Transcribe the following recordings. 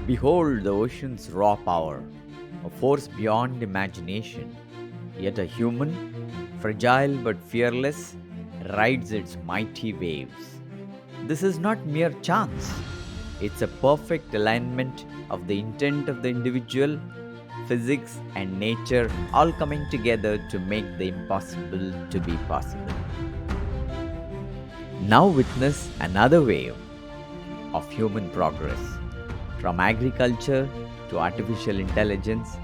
Behold the ocean's raw power, a force beyond imagination. Yet a human, fragile but fearless, rides its mighty waves. This is not mere chance, it's a perfect alignment of the intent of the individual, physics, and nature all coming together to make the impossible to be possible. Now witness another wave of human progress. From agriculture to artificial intelligence,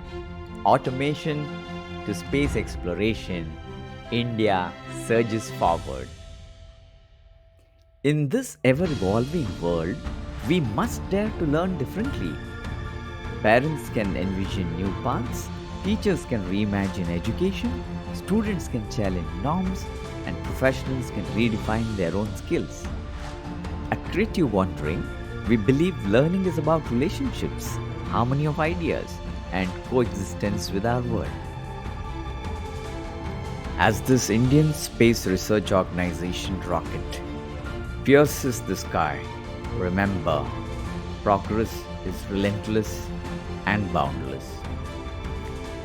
automation to space exploration, India surges forward. In this ever evolving world, we must dare to learn differently. Parents can envision new paths, teachers can reimagine education, students can challenge norms, and professionals can redefine their own skills. At Creative Wandering, we believe learning is about relationships, harmony of ideas, and coexistence with our world. As this Indian Space Research Organization rocket pierces the sky, remember, progress is relentless and boundless.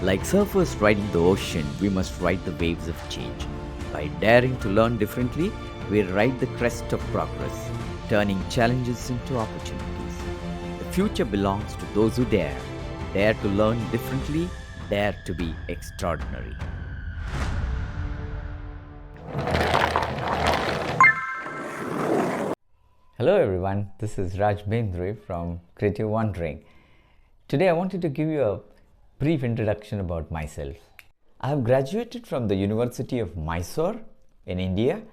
Like surfers riding the ocean, we must ride the waves of change. By daring to learn differently, we ride the crest of progress, turning challenges into opportunities. The future belongs to those who dare to learn differently, dare to be extraordinary. Hello everyone, this is Raj Bendri from Creative Wandering. Today I wanted to give you a brief introduction about myself. I have graduated from the University of Mysore in India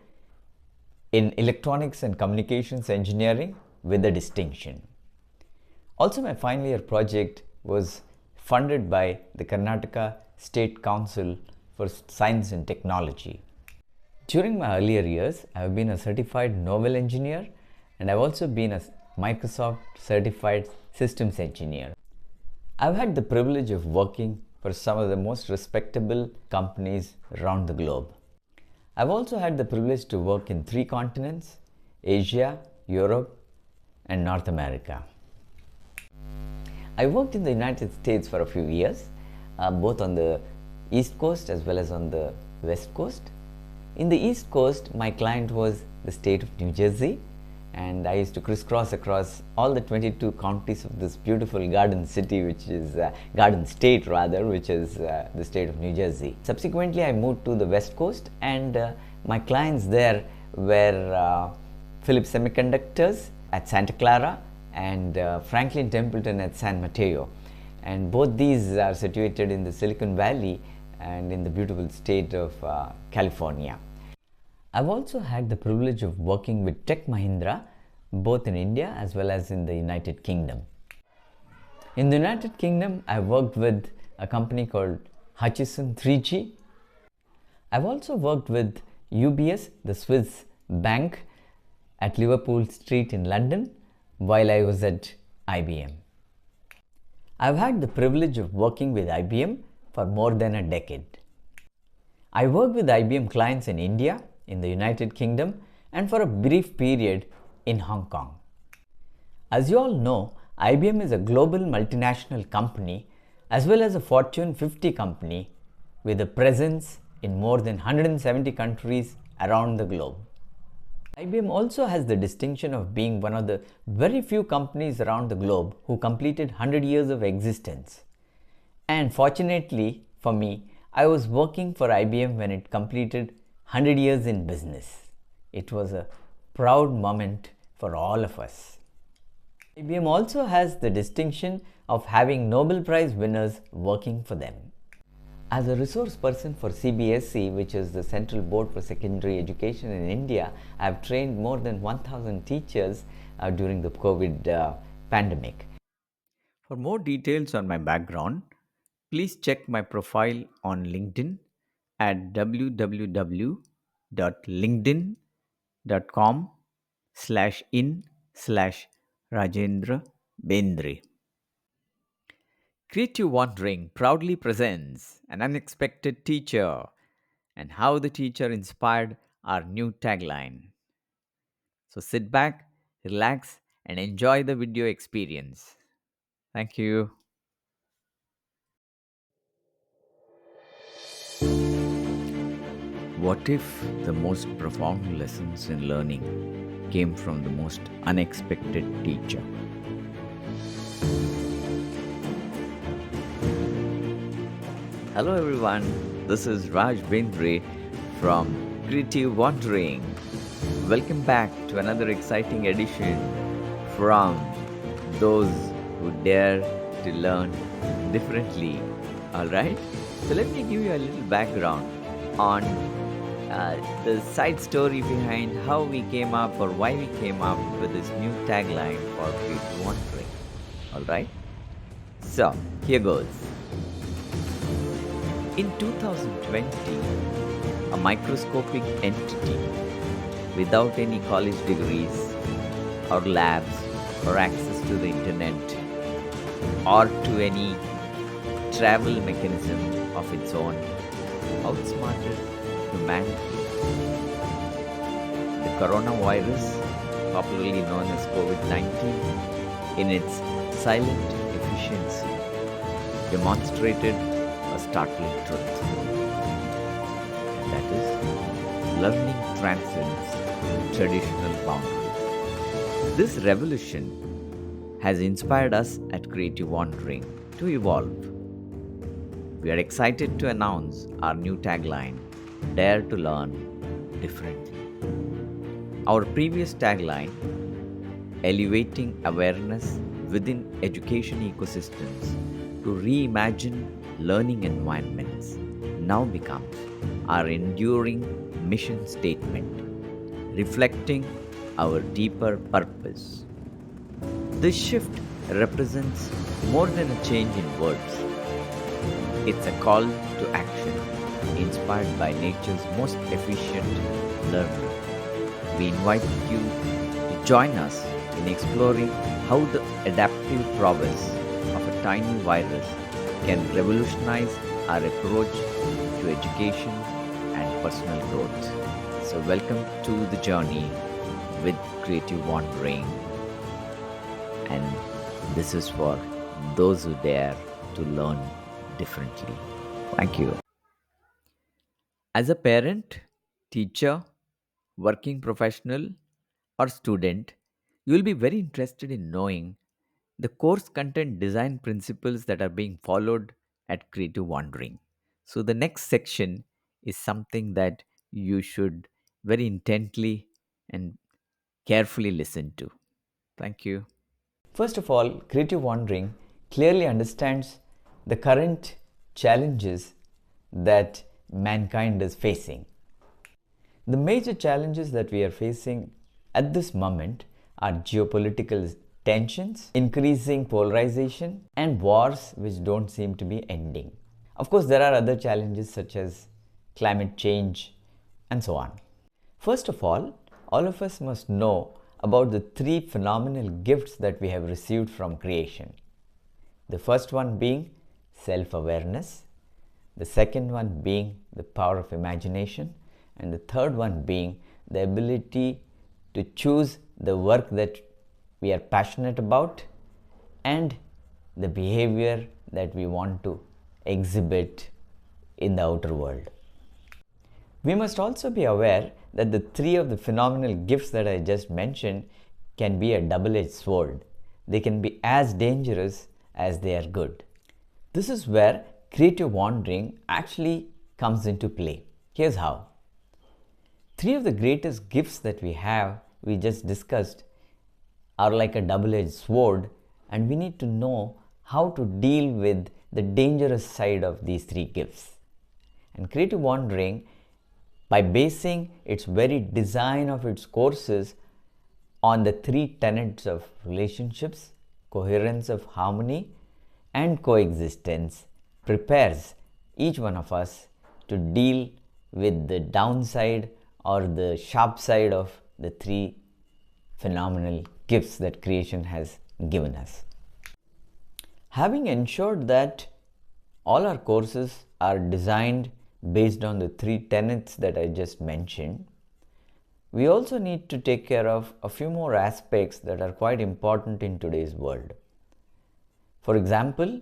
in Electronics and Communications Engineering with a distinction. Also, my final year project was funded by the Karnataka State Council for Science and Technology. During my earlier years, I have been a certified Novel engineer and I've also been a Microsoft certified systems engineer. I've had the privilege of working for some of the most respectable companies around the globe. I've also had the privilege to work in 3 continents: Asia, Europe, and North America. I worked in the United States for a few years, both on the East Coast as well as on the West Coast. In the East Coast, my client was the state of New Jersey, and I used to crisscross across all the 22 counties of this beautiful garden city, which is garden state rather, which is the state of New Jersey. Subsequently, I moved to the West Coast, and my clients there were Philips Semiconductors at Santa Clara and Franklin Templeton at San Mateo. And both these are situated in the Silicon Valley and in the beautiful state of California. I've also had the privilege of working with Tech Mahindra, both in India as well as in the United Kingdom. In the United Kingdom, I worked with a company called Hutchison 3G. I've also worked with UBS, the Swiss bank, at Liverpool Street in London while I was at IBM. I've had the privilege of working with IBM for more than a decade. I worked with IBM clients in India, in the United Kingdom, and for a brief period in Hong Kong. As you all know, IBM is a global multinational company as well as a Fortune 50 company with a presence in more than 170 countries around the globe. IBM also has the distinction of being one of the very few companies around the globe who completed 100 years of existence. And fortunately for me, I was working for IBM when it completed 100 years in business. It was a proud moment for all of us. IBM also has the distinction of having Nobel Prize winners working for them. As a resource person for CBSE, which is the Central Board for Secondary Education in India, I have trained more than 1,000 teachers during the COVID pandemic. For more details on my background, please check my profile on LinkedIn at www.linkedin.com/in/Rajendra Bendre. Creative Wandering proudly presents An Unexpected Teacher and how the teacher inspired our new tagline. So sit back, relax, and enjoy the video experience. Thank you. What if the most profound lessons in learning came from the most unexpected teacher? Hello, everyone. This is Raj Bendri from Creative Wandering. Welcome back to another exciting edition from those who dare to learn differently. All right. So let me give you a little background on the side story behind how we came up or why we came up with this new tagline for Creative Wandering. All right. So here goes. In 2020, a microscopic entity without any college degrees or labs or access to the internet or to any travel mechanism of its own outsmarted humanity. The coronavirus, popularly known as COVID-19, in its silent efficiency, demonstrated a startling truth. And that is, learning transcends traditional boundaries. This revolution has inspired us at Creative Wandering to evolve. We are excited to announce our new tagline, Dare to Learn Differently. Our previous tagline, Elevating Awareness Within Education Ecosystems to Reimagine Learning Environments, now becomes our enduring mission statement, reflecting our deeper purpose. This shift represents more than a change in words. It's a call to action inspired by nature's most efficient learner. We invite you to join us in exploring how the adaptive prowess of a tiny virus can revolutionize our approach to education and personal growth. So, welcome to the journey with Creative Wandering. And this is for those who dare to learn differently. Thank you. As a parent, teacher, working professional, or student, you will be very interested in knowing the course content design principles that are being followed at Creative Wandering. So, the next section is something that you should very intently and carefully listen to. Thank you. First of all, Creative Wandering clearly understands the current challenges that mankind is facing. The major challenges that we are facing at this moment are geopolitical tensions, increasing polarization, and wars which don't seem to be ending. Of course, there are other challenges such as climate change and so on. First of all of us must know about the three phenomenal gifts that we have received from creation. The first one being self awareness, the second one being the power of imagination, and the third one being the ability to choose the work that we are passionate about and the behavior that we want to exhibit in the outer world. We must also be aware that the three of the phenomenal gifts that I just mentioned can be a double-edged sword. They can be as dangerous as they are good. This is where creative wandering actually comes into play. Here's how. Three of the greatest gifts that we just discussed, are like a double-edged sword, and we need to know how to deal with the dangerous side of these three gifts. And creative wandering, by basing its very design of its courses on the three tenets of relationships, coherence of harmony, and coexistence, prepares each one of us to deal with the downside or the sharp side of the three phenomenal gifts that creation has given us. Having ensured that all our courses are designed based on the three tenets that I just mentioned, we also need to take care of a few more aspects that are quite important in today's world. For example,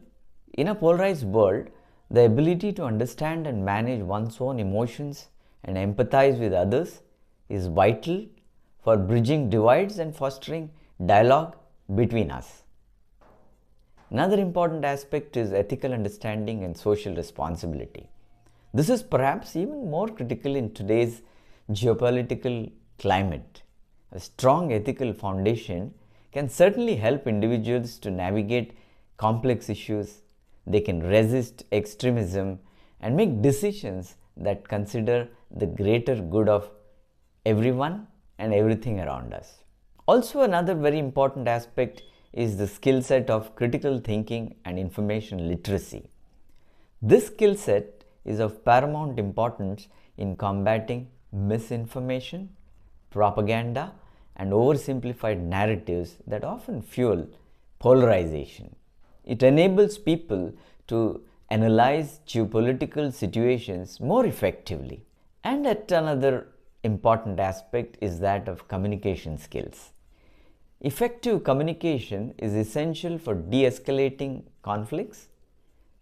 in a polarized world, the ability to understand and manage one's own emotions and empathize with others is vital for bridging divides and fostering dialogue between us. Another important aspect is ethical understanding and social responsibility. This is perhaps even more critical in today's geopolitical climate. A strong ethical foundation can certainly help individuals to navigate complex issues. They can resist extremism and make decisions that consider the greater good of everyone and everything around us. Also, another very important aspect is the skill set of critical thinking and information literacy. This skill set is of paramount importance in combating misinformation, propaganda, and oversimplified narratives that often fuel polarization. It enables people to analyze geopolitical situations more effectively. And yet another important aspect is that of communication skills. Effective communication is essential for de-escalating conflicts,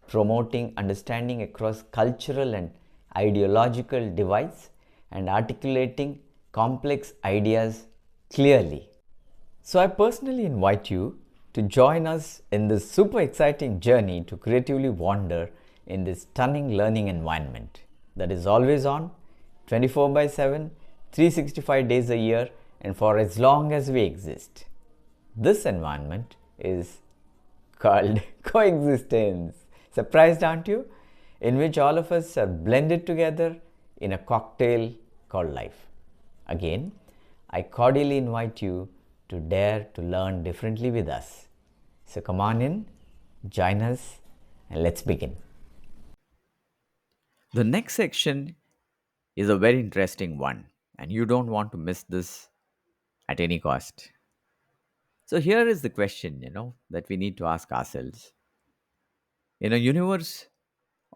promoting understanding across cultural and ideological divides, and articulating complex ideas clearly. So I personally invite you to join us in this super exciting journey to creatively wander in this stunning learning environment that is always on, 24/7, 365 days a year, and for as long as we exist. This environment is called coexistence. Surprised, aren't you? In which all of us are blended together in a cocktail called life. Again, I cordially invite you to dare to learn differently with us. So come on in, join us, and let's begin. The next section is a very interesting one, and you don't want to miss this at any cost. So here is the question, that we need to ask ourselves. In a universe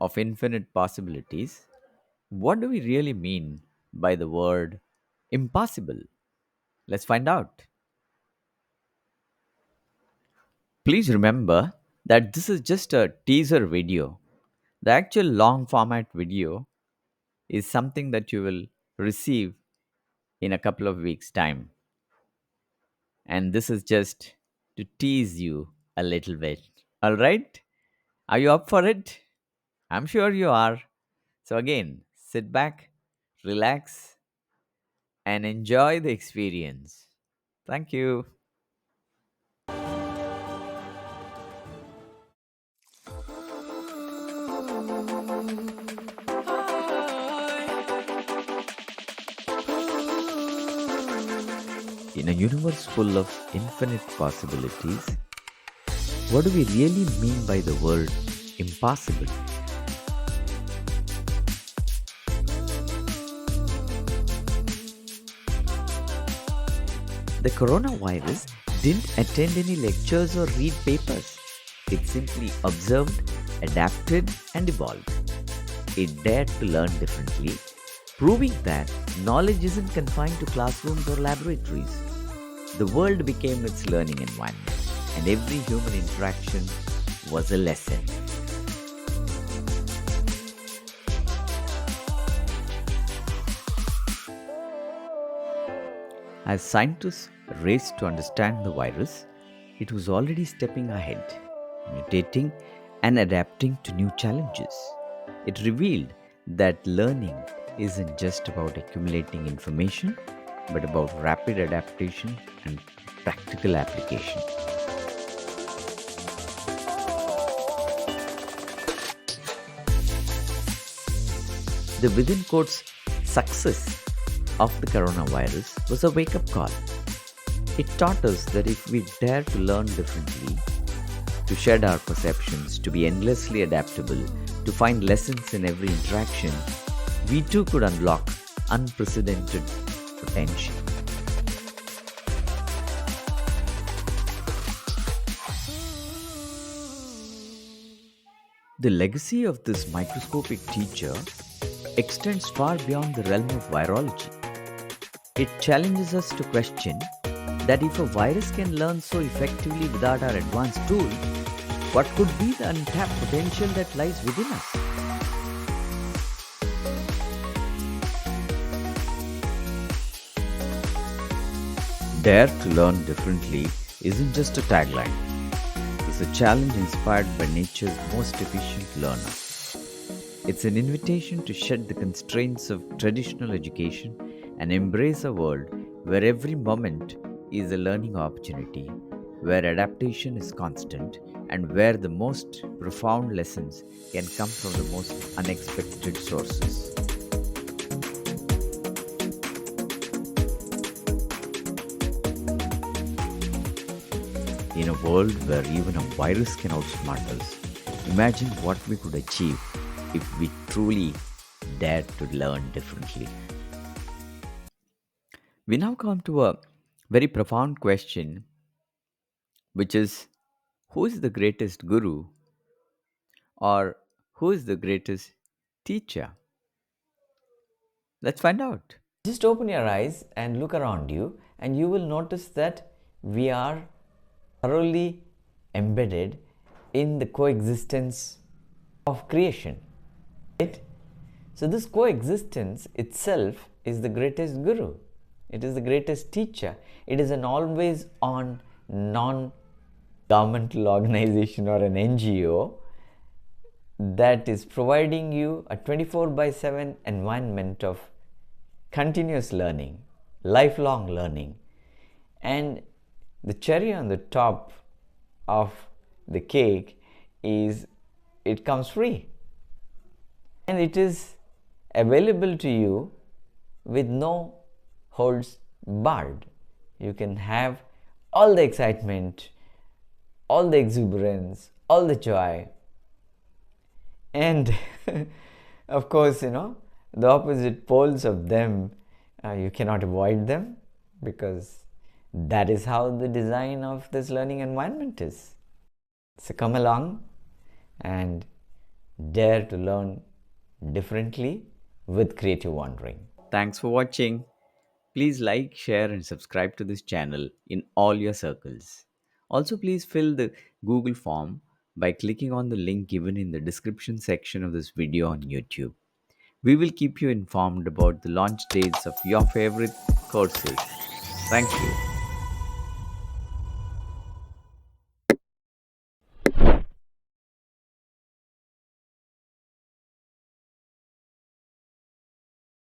of infinite possibilities, what do we really mean by the word impossible? Let's find out. Please remember that this is just a teaser video. The actual long format video is something that you will receive in a couple of weeks' time. And this is just to tease you a little bit. All right? Are you up for it? I'm sure you are. So, again, sit back, relax, and enjoy the experience. Thank you. In a universe full of infinite possibilities, what do we really mean by the word impossible? The coronavirus didn't attend any lectures or read papers. It simply observed, adapted, and evolved. It dared to learn differently, proving that knowledge isn't confined to classrooms or laboratories. The world became its learning environment, and every human interaction was a lesson. As scientists raced to understand the virus, it was already stepping ahead, mutating and adapting to new challenges. It revealed that learning isn't just about accumulating information, but about rapid adaptation and practical application. The within quotes success of the coronavirus was a wake up call. It taught us that if we dare to learn differently, to shed our perceptions, to be endlessly adaptable, to find lessons in every interaction, we too could unlock unprecedented potential. The legacy of this microscopic teacher extends far beyond the realm of virology. It challenges us to question that if a virus can learn so effectively without our advanced tools, What could be the untapped potential that lies within us? Dare to learn differently isn't just a tagline, it's a challenge inspired by nature's most efficient learner. It's an invitation to shed the constraints of traditional education and embrace a world where every moment is a learning opportunity, where adaptation is constant, and where the most profound lessons can come from the most unexpected sources. In a world where even a virus can outsmart us, imagine what we could achieve if we truly dared to learn differently. We now come to a very profound question, which is, who is the greatest guru, or who is the greatest teacher? Let's find out. Just open your eyes and look around you, and you will notice that we are thoroughly embedded in the coexistence of creation. Right? So, this coexistence itself is the greatest guru, it is the greatest teacher, it is an always on non governmental organization or an NGO that is providing you a 24 by 7 environment of continuous learning, lifelong learning. And the cherry on the top of the cake is it comes free. And it is available to you with no holds barred. You can have all the excitement, all the exuberance, all the joy. And of course, the opposite poles of them, you cannot avoid them, because that is how the design of this learning environment is. So come along and dare to learn differently with creative wandering. Thanks for watching. Please like, share, and subscribe to this channel in all your circles. Also, please fill the Google form by clicking on the link given in the description section of this video on YouTube. We will keep you informed about the launch dates of your favorite courses. Thank you.